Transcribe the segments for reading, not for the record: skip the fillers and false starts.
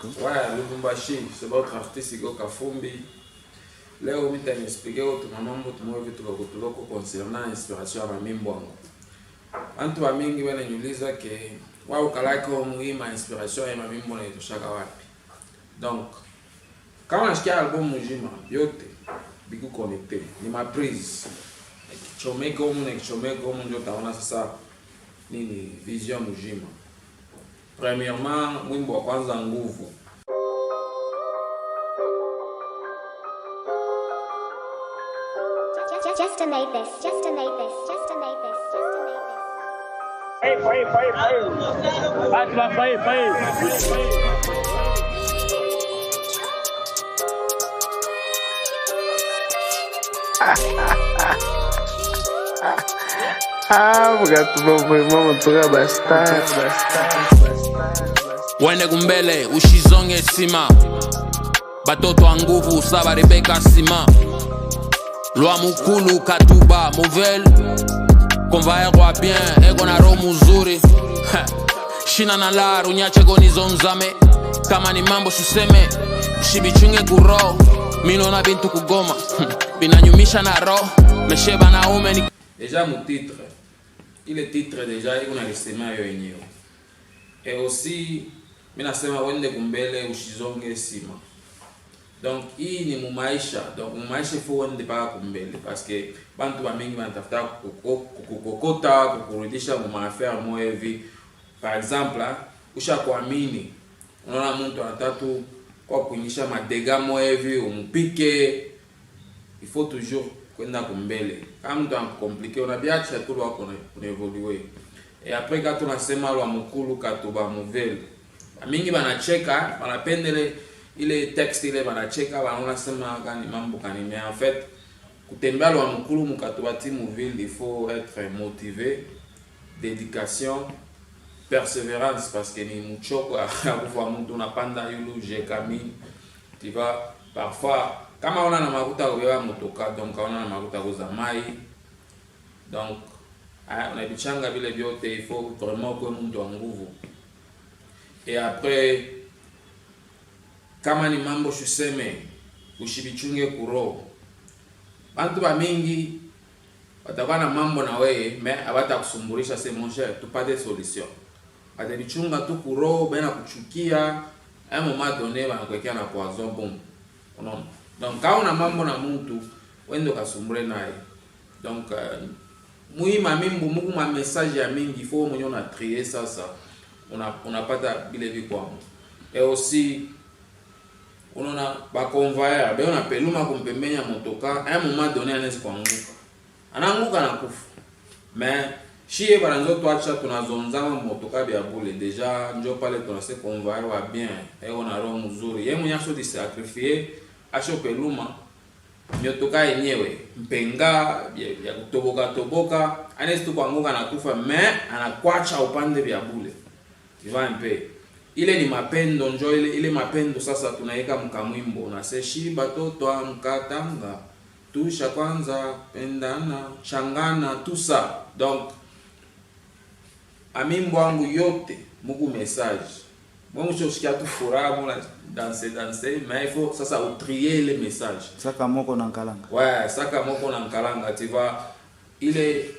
Ouais, Lubumbashi, c'est votre artiste Igo Kafumbi. Là où je t'ai expliqué que tu concernant l'inspiration à Mimbwango. Antu wa mingi wananiuliza ke wao kalako muhimu inspiration ya Mimbo na itoshaka wapi. Donc kama nasikia album mujima yote biku connecté ni ma prise. Kichomeka humu ndio utaona sasa nini vision mujima. Premièrement, wimbo wa kwanza nguvu. Just to make this. Hey. Wende kumbele ushizonge sima batoto wa nguvu usaba Rebeka sima Lwa mukulu katuba mouvel Konva erwa bien ego na ro muzuri Shina na la runyache goni zonzame Kama ni mambo suseme Ushibichunge kuro Mino na bintu kugoma Binanyumisha na ro Mesheba na ume ni Déjà mon titre il est titre déjà iko na lisema yo yenyewe. Et aussi mina sema wende kumbele ushizonge sima. Donc hii ni mumaisha, donc mumaisha faut wende pa kumbele parce que bantu ba mingi banatafuta kukokota kukurudisha mu affaire mo hivi. Par exemple, usha kuamini unaona mtu anataka kwa kunyisha madega mo hivi umpike, il faut toujours kwenda kumbele. Kama mtu ankomplike unabiacha tu wako na evoluer. Et après quand tunasema lwa mukulu katuba mouvel. Mingi banacheka, banapendele ile texte ile banacheka, wanaona sema gani mambo gani, mais en fait kutembea lwa mukulu mukatuba ti mouvel, il faut être motivé, dédication, persévérance parce que ni muchoko akufa mtu unapanda yulu jekami. Tu vois parfois kama ona na makuta kubewa motoka, donc ona na makuta kuza mai, donc unabichanga vile vyote, il faut vraiment que mtu wa nguvu. Et après kama ni mambo shuseme ushibichunge kuro, bantu ba mingi watakuwa na mambo na wewe mais abata kusumburisha, c'est mon cher, tu pas de solution. Atabichunga tu kuro bena kuchukia, à un moment donné wanakuwekea na poison bombe. Unaona? Donc kama una mambo na mtu wende kasumbure naye. Donc muhimu mimbu muku ma message ya mingi faut mwenye una trier sasa unapata bile vikwamu. Et aussi unaona ba convoyeur be una peluma kumpembenya motoka, à un moment donné anaweza kuanguka. Anaanguka na kufa. Mais shie baranzo tuacha tunazonzama motoka bya bule déjà njo pale tunase convoyeur wa bien ego na roho mzuri. Yeye mwenye aso disacrifier asho peluma nyotoka yenyewe mpenga ya kutoboka anaweza tu kuanguka na kufa, mais anakwacha upande vya bule. Iva mpe ile ni mapendo, njo ile mapendo sasa tunaweka mkamwimbo na seshi batoto amkatanga tusha kwanza pendana changana tusa. Donc amimbo wangu yote muku message moi je suis tout fora moi danser mais il faut ça trier les messages. Saka moko na nkalanga. Ouais, saka moko na nkalanga, tu vois. Il est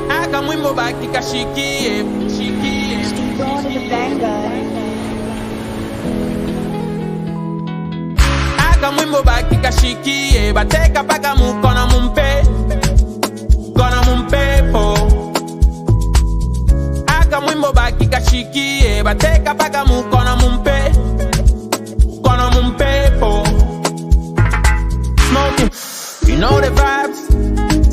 Aka mwimbo baki kashikie Mwimbo baki kashikie bateka paka mukona mumpepo Aka mwimbo baki kashikie bateka paka mukona mumpepo Smoking, you know the vibes.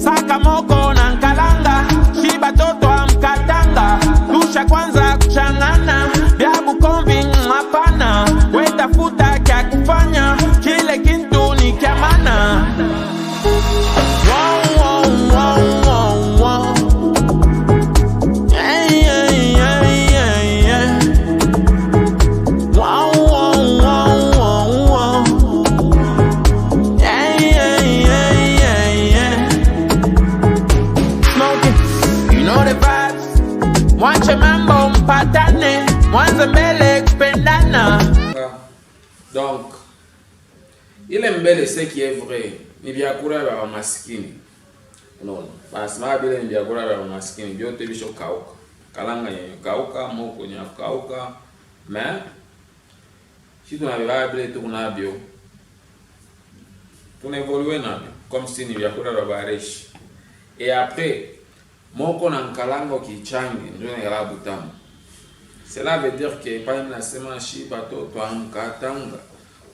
Saka moko na nkalanga shiba toto amkatanga tusha kwanza kuchangana bya bukombi hapana weta futa kya kufanya kile kintu ni kya mana. Wow. mwanza mbele kupendana. Donc ile mbele ce qui est vrai ni vyakula vya maskini. Unaona? Basi mabile ni vyakula vya maskini vyote bisho kauka. Kalanga yenye kauka, moko yenye kauka. Mais si tunabeba bile tunabyo. Tunaevolue nabyo comme si ni vyakula vya bareshi. Et après moko na nkalanga kichangi ndio ngala butamu. Cela veut dire que pas même nasema shiba to twankatanga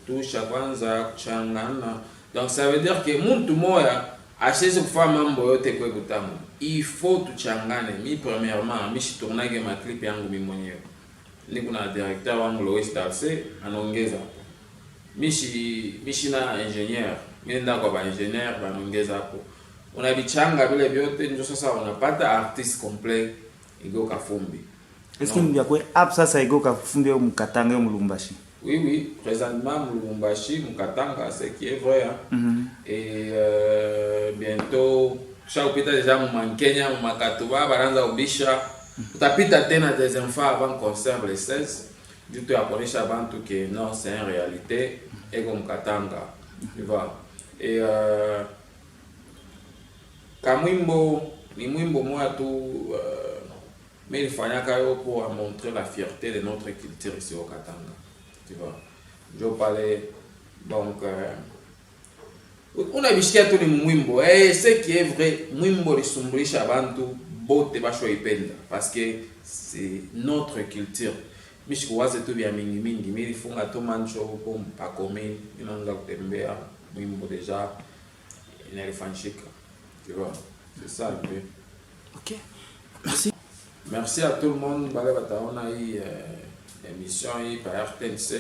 tusha kwanza kuchangana. Donc ça veut dire que muntu moya asiwezi kufanya mambo yote kwa butamu. Il faut tuchangane. Mi premièrement mishi tournage ma clip yangu mimi mwenyewe. Niko na directeur wangu Lois Darce anaongeza. Mishi na ingénieur. Mimi nenda kwa ingénieur anaongeza hapo. Unabichanga vile vyote ndio sasa unapata artiste complet Igo Kafumbi. Est-ce que nous avons app ça Igo Kafumbi au Mukatanga au Lubumbashi? Oui, présentement Lubumbashi, Mukatanga, ce qui est vrai. Hein? Et bientôt, chaque peut-être déjà mon Kenya, mon Makatuba, Baranza Obisha. Utapita tena deuxième fois avant concert le 16. Du tout à connaître avant tout que non, c'est une réalité. Et comme Mukatanga, tu vois. Et Kamwimbo, ni mwimbo moi tout. Mais il fallait pour montrer la fierté de notre culture ici au Katanga. Tu vois. Je parlais donc on a visité tous les mwimbo et ce qui est vrai mwimbo lisumbulisha bantu bote basho ipenda parce que c'est notre culture. Mishiko waze tu vya mingi mimi funga tu mancho huko mpakome inaanza kutembea mwimbo déjà inalifanyika. Tu vois. C'est ça un peu. OK. Merci. Merci à tout le monde. Bale bataona hii émission hii par RTNC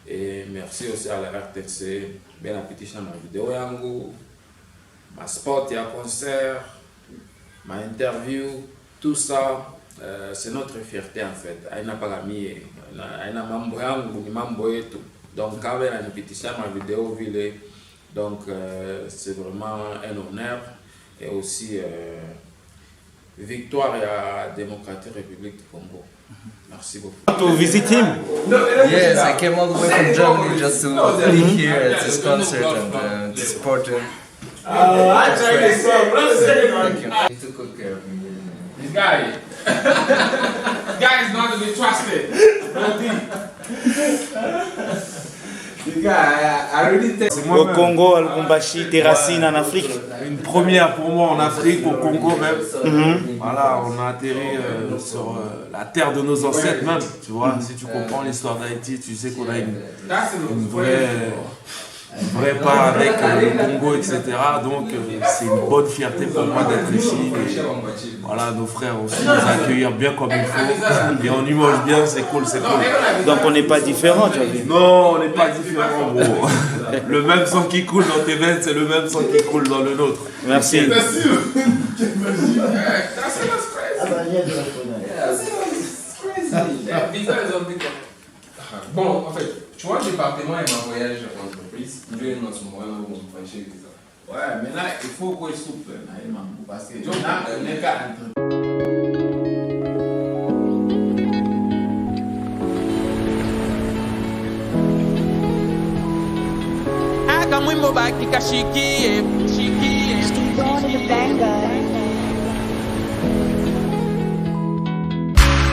et merci aussi à la RTNC. Bien appétit na vidéo yangu, ma spot ya concert, ma interview, tout ça c'est notre fierté en fait. Aina pagamie, aina mambo yangu ni mambo yetu. Donc quand on appétit ma vidéo vile donc c'est vraiment un honneur et aussi victoire à la Démocratique République du Congo. Merci beaucoup. To visit him? Yes, I came all the way from Germany just to be here at this concert and to support him. I tried this song. Thank you. He took good care of me. This guy. This guy is not to be trusted. Au Congo, à Lubumbashi, tes racines en Afrique. Une première pour moi en Afrique, au Congo même. Voilà, on a atterri sur la terre de nos ancêtres même. Tu vois, si tu comprends l'histoire d'Haïti, tu sais qu'on a une vraie part avec le Congo, etc. Donc c'est une bonne fierté pour moi d'être ici. Et, voilà, nos frères aussi nous accueillir bien comme il faut. Et on y mange bien, c'est cool, c'est cool. Donc on n'est pas différents, tu as vu? Non, on n'est pas différents, bro. Le même sang qui coule dans tes veines, c'est le même sang qui coule dans le nôtre. Merci. Bon, en fait, tu vois, le département et ma voyage en entreprise, je vais dans ce moment où on me fait chez les gens. Ouais, mais là, il faut qu'on soit souple, parce que là, on est qu'à Mwimbo baki kashikie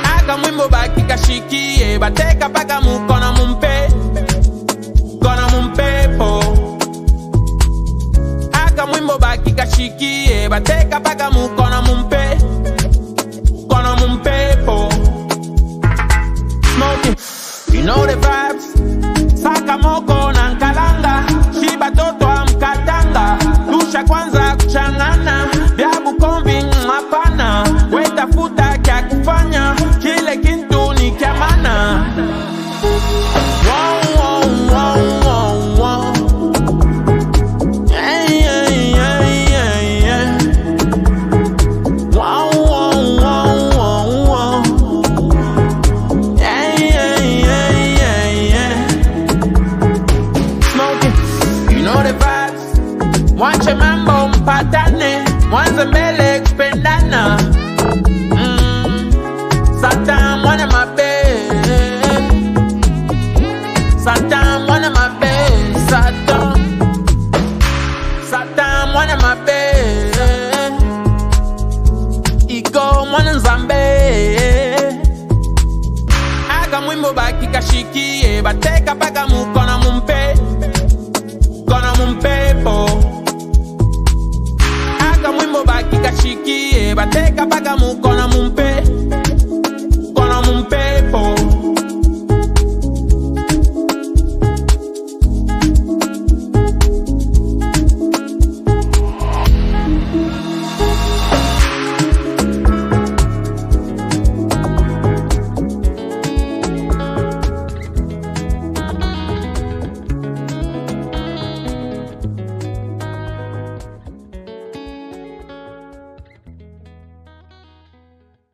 Aka mwimbo baki kashikie bateka paka mukona mumpepo Aka mwimbo baki kashikie bateka paka mukona mumpepo Smoking, you know the vibes Saka moko na nkalanga Shiba toto amkatanga Tusha kwanza kuchangana Vya bukombi mapana Weta futa kya kufanya Kile kintu ni kya mana Wow, wow, wow, wow, wow Yeah, yeah, yeah, yeah, yeah Wow, wow, wow, wow, wow Yeah, yeah, yeah, yeah, yeah Smoking, you know the vibes Mwache mambo mpatane Mwanza mbele kupendana Satan mwana mabe bakashikie bateka paka mukona mumpe kona mumpepo aka mwimbo bakikashikie bateka paka mukona